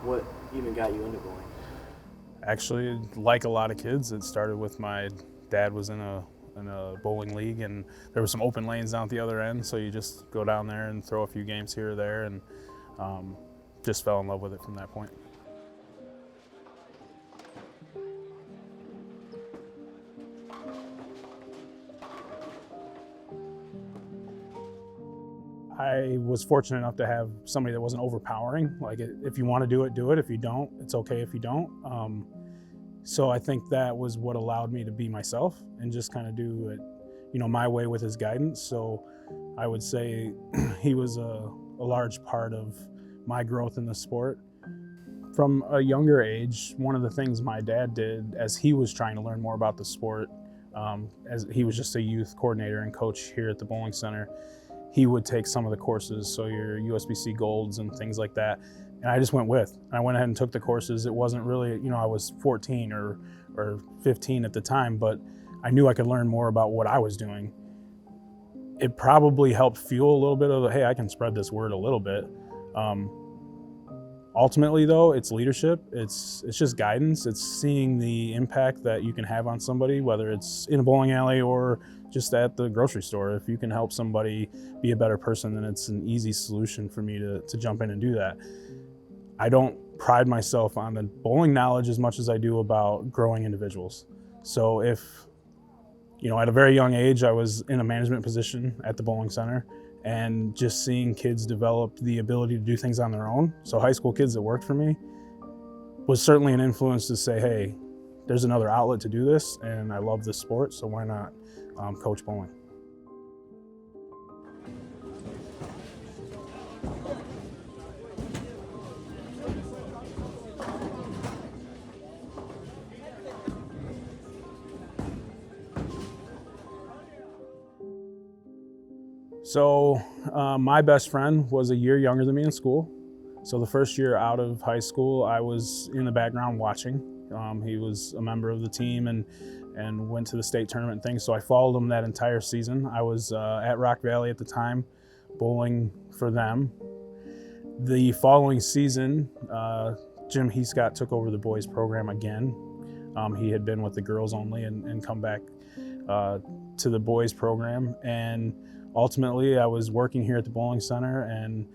What even got you into bowling? Actually, like a lot of kids, it started with my dad was in a bowling league, and there were some open lanes down at the other end, so you just go down there and throw a few games here or there, and just fell in love with it from that point. I was fortunate enough to have somebody that wasn't overpowering. Like, if you want to do it, do it. If you don't, it's okay if you don't. So I think that was what allowed me to be myself and just kind of do it, my way with his guidance. So I would say he was a large part of my growth in the sport. From a younger age, one of the things my dad did as he was trying to learn more about the sport, as he was just a youth coordinator and coach here at the bowling center, he would take some of the courses, so your USBC Golds and things like that. And I just went with. I went ahead and took the courses. It wasn't really, I was 14 or 15 at the time, but I knew I could learn more about what I was doing. It probably helped fuel a little bit of, hey, I can spread this word a little bit. Ultimately, though, it's leadership. It's just guidance. It's seeing the impact that you can have on somebody, whether it's in a bowling alley or just at the grocery store. If you can help somebody be a better person, then it's an easy solution for me to jump in and do that. I don't pride myself on the bowling knowledge as much as I do about growing individuals. So if, at a very young age, I was in a management position at the bowling center, and just seeing kids develop the ability to do things on their own. So high school kids that worked for me was certainly an influence to say, hey, there's another outlet to do this, and I love this sport, so why not coach bowling? So my best friend was a year younger than me in school. So the first year out of high school, I was in the background watching. He was a member of the team and went to the state tournament and things. So I followed him that entire season. I was at Rock Valley at the time, bowling for them. The following season, Jim Heescott took over the boys program again. He had been with the girls only and come back to the boys program. And ultimately, I was working here at the bowling center and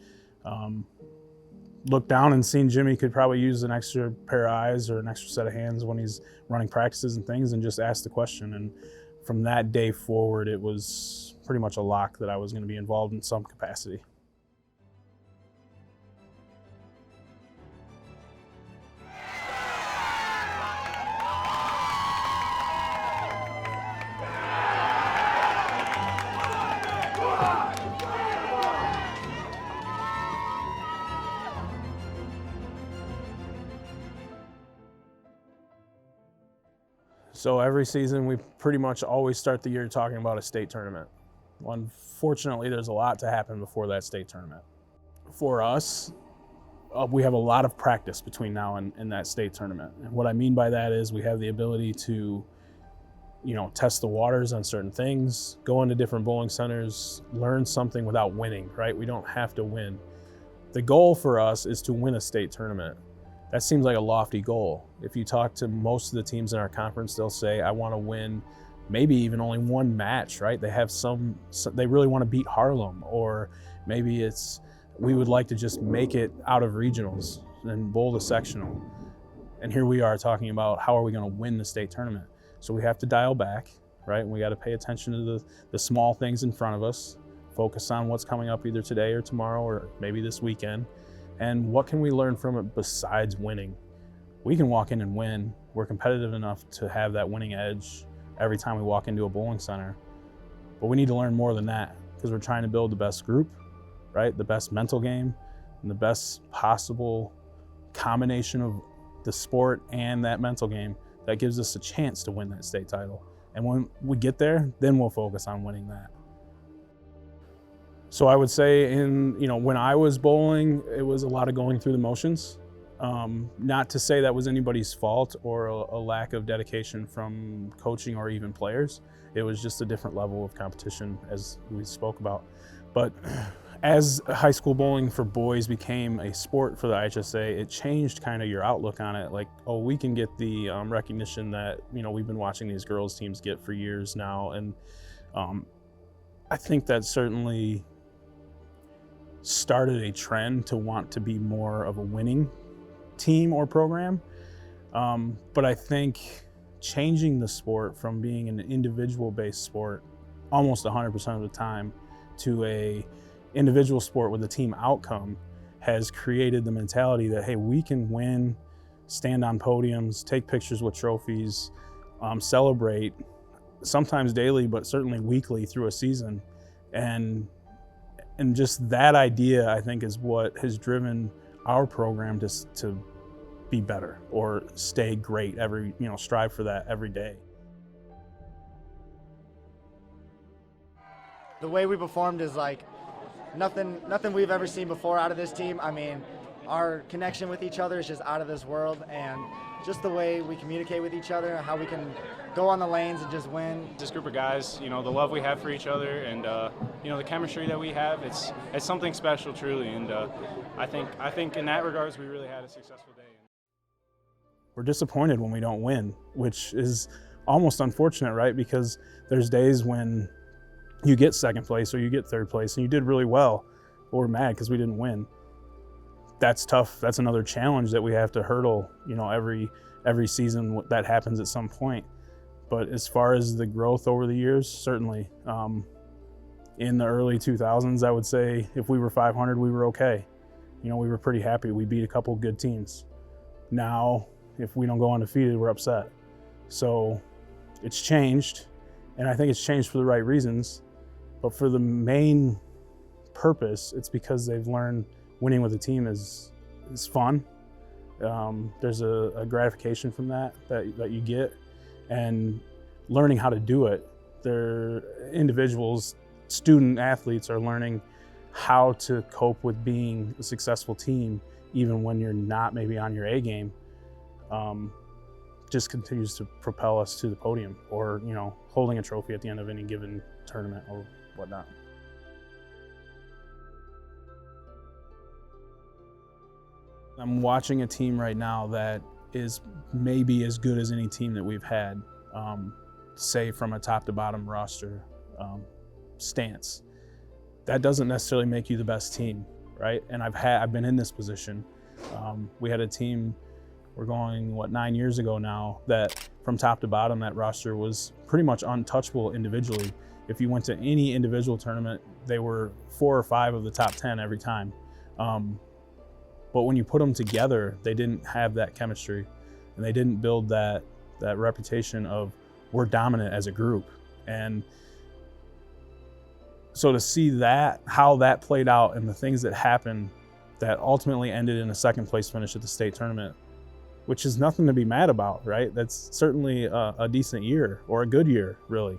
looked down and seen Jimmy could probably use an extra pair of eyes or an extra set of hands when he's running practices and things, and just asked the question. And from that day forward, it was pretty much a lock that I was going to be involved in some capacity. So every season, we pretty much always start the year talking about a state tournament. Unfortunately, there's a lot to happen before that state tournament. For us, we have a lot of practice between now and that state tournament. And what I mean by that is we have the ability to, test the waters on certain things, go into different bowling centers, learn something without winning, right? We don't have to win. The goal for us is to win a state tournament. That seems like a lofty goal. If you talk to most of the teams in our conference, they'll say, I want to win maybe even only one match, right? They have they really want to beat Harlem, or maybe it's, we would like to just make it out of regionals and bowl the sectional. And here we are talking about how are we going to win the state tournament? So we have to dial back, right? We got to pay attention to the small things in front of us, focus on what's coming up either today or tomorrow or maybe this weekend. And what can we learn from it besides winning? We can walk in and win. We're competitive enough to have that winning edge every time we walk into a bowling center. But we need to learn more than that, because we're trying to build the best group, right? The best mental game and the best possible combination of the sport and that mental game that gives us a chance to win that state title. And when we get there, then we'll focus on winning that. So I would say when I was bowling, it was a lot of going through the motions. Not to say that was anybody's fault or a lack of dedication from coaching or even players. It was just a different level of competition, as we spoke about. But As high school bowling for boys became a sport for the IHSA, it changed kind of your outlook on it. Like, oh, we can get the recognition that, you know, we've been watching these girls teams get for years now. And I think that certainly started a trend to want to be more of a winning team or program. But I think changing the sport from being an individual-based sport almost 100% of the time to a individual sport with a team outcome has created the mentality that, hey, we can win, stand on podiums, take pictures with trophies, celebrate, sometimes daily, but certainly weekly through a season. And just that idea, I think, is what has driven our program to be better or stay great strive for that every day. The way we performed is like nothing we've ever seen before out of this team. I mean, our connection with each other is just out of this world, and just the way we communicate with each other, how we can go on the lanes and just win. This group of guys, you know, the love we have for each other, and you know, the chemistry that we have, it's something special, truly. And I think in that regards, we really had a successful day. We're disappointed when we don't win, which is almost unfortunate, right? Because there's days when you get second place or you get third place and you did really well, but we're mad because we didn't win. That's tough. That's another challenge that we have to hurdle, you know, every season that happens at some point. But as far as the growth over the years, certainly in the early 2000s, I would say if we were 500, we were okay. You know, we were pretty happy. We beat a couple good teams. Now, if we don't go undefeated, we're upset. So it's changed, and I think it's changed for the right reasons. But for the main purpose, it's because they've learned winning with a team is fun. There's a gratification from that you get, and learning how to do it. They're individuals, student athletes are learning how to cope with being a successful team, even when you're not maybe on your A game. Just continues to propel us to the podium, or, you know, holding a trophy at the end of any given tournament or whatnot. I'm watching a team right now that is maybe as good as any team that we've had, say from a top to bottom roster stance. That doesn't necessarily make you the best team, right? And I've been in this position. We had a team, we're going, 9 years ago now, that from top to bottom, that roster was pretty much untouchable individually. If you went to any individual tournament, they were 4 or 5 of the top 10 every time. But when you put them together, they didn't have that chemistry, and they didn't build that reputation of we're dominant as a group. And so to see that, how that played out and the things that happened that ultimately ended in a second place finish at the state tournament, which is nothing to be mad about, right? That's certainly a decent year, or a good year, really.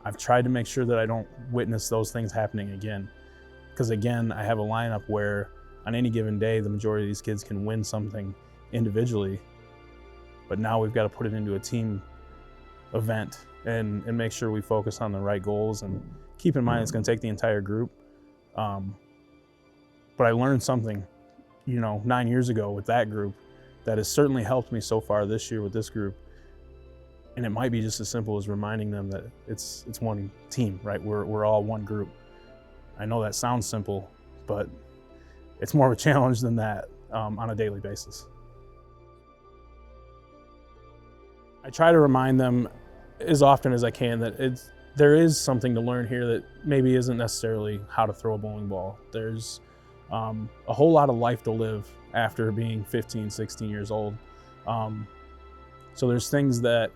I've tried to make sure that I don't witness those things happening again. Because again, I have a lineup where on any given day, the majority of these kids can win something individually, but now we've got to put it into a team event and make sure we focus on the right goals, and keep in mind it's going to take the entire group. But I learned something, 9 years ago with that group that has certainly helped me so far this year with this group. And it might be just as simple as reminding them that it's one team, right? We're all one group. I know that sounds simple, but it's more of a challenge than that on a daily basis. I try to remind them as often as I can that there is something to learn here that maybe isn't necessarily how to throw a bowling ball. There's a whole lot of life to live after being 15, 16 years old. So there's things that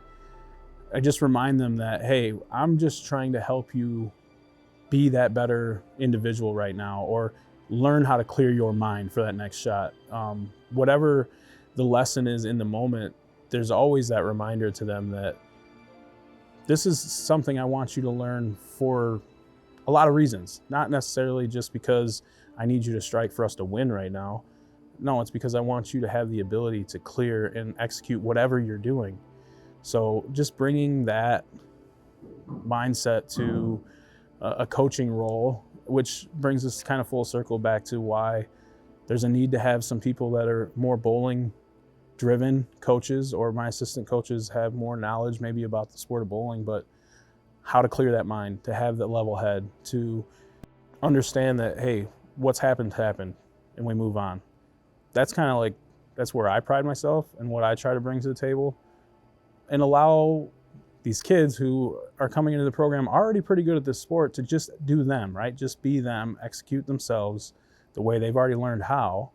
I just remind them that, hey, I'm just trying to help you be that better individual right now, or learn how to clear your mind for that next shot. Whatever the lesson is in the moment, there's always that reminder to them that this is something I want you to learn for a lot of reasons, not necessarily just because I need you to strike for us to win right now. No, it's because I want you to have the ability to clear and execute whatever you're doing. So just bringing that mindset to a coaching role which brings us kind of full circle back to why there's a need to have some people that are more bowling driven coaches, or my assistant coaches have more knowledge maybe about the sport of bowling, but how to clear that mind, to have that level head, to understand that, hey, what's happened, and we move on. That's kind of like, that's where I pride myself and what I try to bring to the table, and allow these kids who are coming into the program already pretty good at this sport to just do them, right? Just be them, execute themselves the way they've already learned how,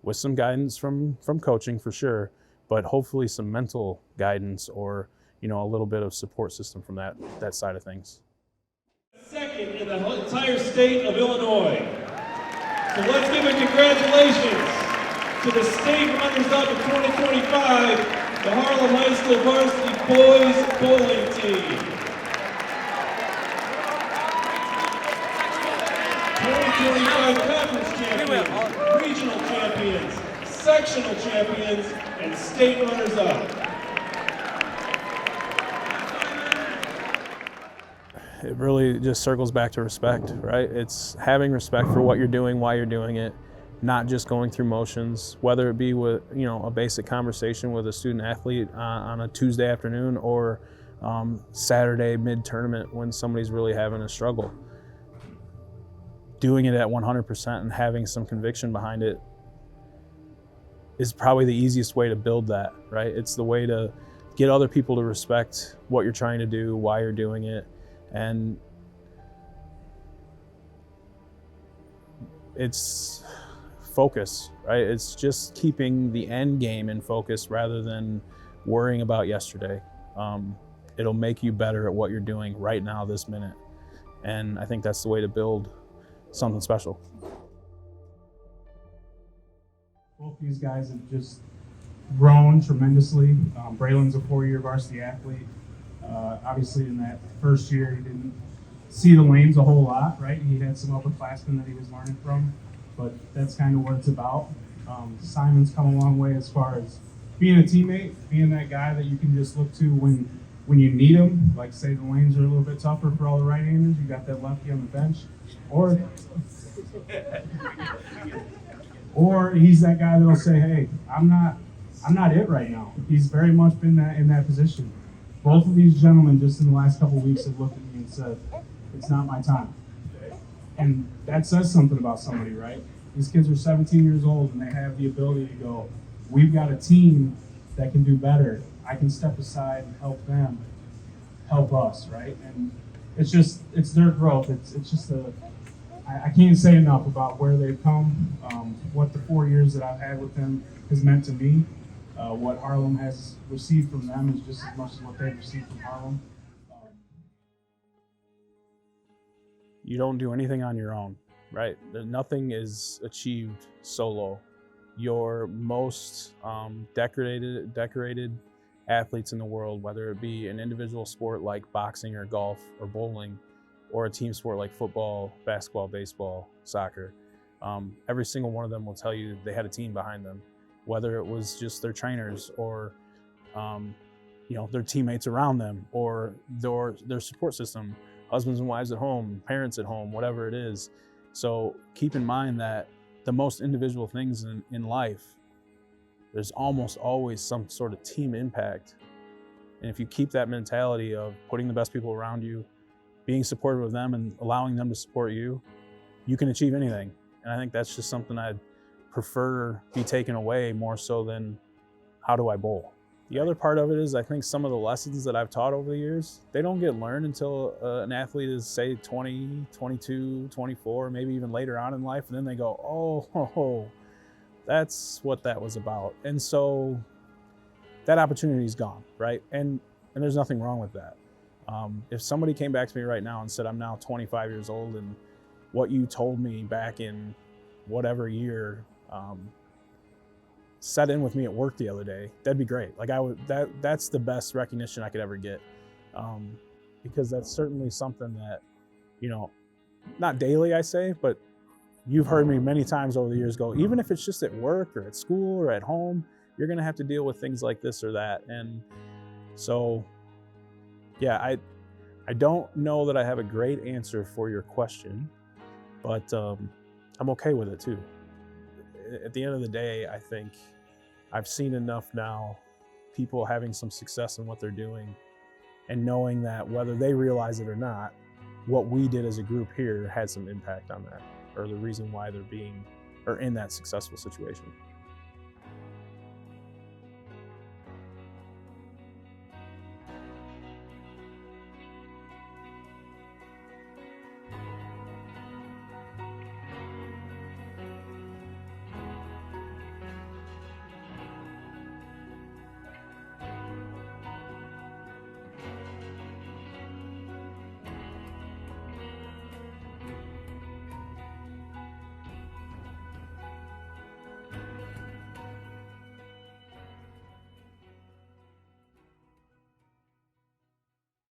with some guidance from coaching for sure, but hopefully some mental guidance, or a little bit of support system from that side of things. Second in the entire state of Illinois. So let's give a congratulations to the state runners-up in 2025, the Harlem High School Varsity Boys Bowling Team. 2025 Conference Champions, Regional Champions, Sectional Champions, and State Runners-Up. It really just circles back to respect, right? It's having respect for what you're doing, why you're doing it, not just going through motions, whether it be with, a basic conversation with a student athlete on a Tuesday afternoon, or Saturday mid-tournament when somebody's really having a struggle. Doing it at 100% and having some conviction behind it is probably the easiest way to build that, right? It's the way to get other people to respect what you're trying to do, why you're doing it. And it's focus, right? It's just keeping the end game in focus rather than worrying about yesterday. It'll make you better at what you're doing right now, this minute. And I think that's the way to build something special. Both these guys have just grown tremendously. Braylon's a 4-year varsity athlete. Obviously, in that first year, he didn't see the lanes a whole lot, right? He had some upperclassmen that he was learning from, but that's kind of what it's about. Simon's come a long way as far as being a teammate, being that guy that you can just look to when you need him. Like, say the lanes are a little bit tougher for all the right-handers, you got that lefty on the bench, or he's that guy that'll say, "Hey, I'm not it right now." He's very much been in that position. Both of these gentlemen just in the last couple of weeks have looked at me and said, "It's not my time." And that says something about somebody, right? These kids are 17 years old and they have the ability to go, "We've got a team that can do better. I can step aside and help them help us," right? And it's their growth. It's just I can't say enough about where they've come, what the 4 years that I've had with them has meant to me. What Harlem has received from them is just as much as what they've received from Harlem. You don't do anything on your own, right? Nothing is achieved solo. Your most decorated athletes in the world, whether it be an individual sport like boxing or golf or bowling, or a team sport like football, basketball, baseball, soccer, every single one of them will tell you they had a team behind them. Whether it was just their trainers or their teammates around them, or their support system, husbands and wives at home, parents at home, whatever it is. So keep in mind that the most individual things in life, there's almost always some sort of team impact. And if you keep that mentality of putting the best people around you, being supportive of them and allowing them to support you, you can achieve anything. And I think that's just something I'd prefer be taken away more so than how do I bowl. The other part of it is I think some of the lessons that I've taught over the years, they don't get learned until an athlete is, say, 20, 22, 24, maybe even later on in life. And then they go, oh, that's what that was about. And so that opportunity is gone, right? And there's nothing wrong with that. If somebody came back to me right now and said, "I'm now 25 years old and what you told me back in whatever year set in with me at work the other day," that'd be great. Like that's the best recognition I could ever get, because that's certainly something that, not daily I say, but you've heard me many times over the years go, even if it's just at work or at school or at home, you're gonna have to deal with things like this or that. And so, yeah, I don't know that I have a great answer for your question. but I'm okay with it too. At the end of the day, I think I've seen enough now, people having some success in what they're doing and knowing that whether they realize it or not, what we did as a group here had some impact on that, or the reason why they're in that successful situation.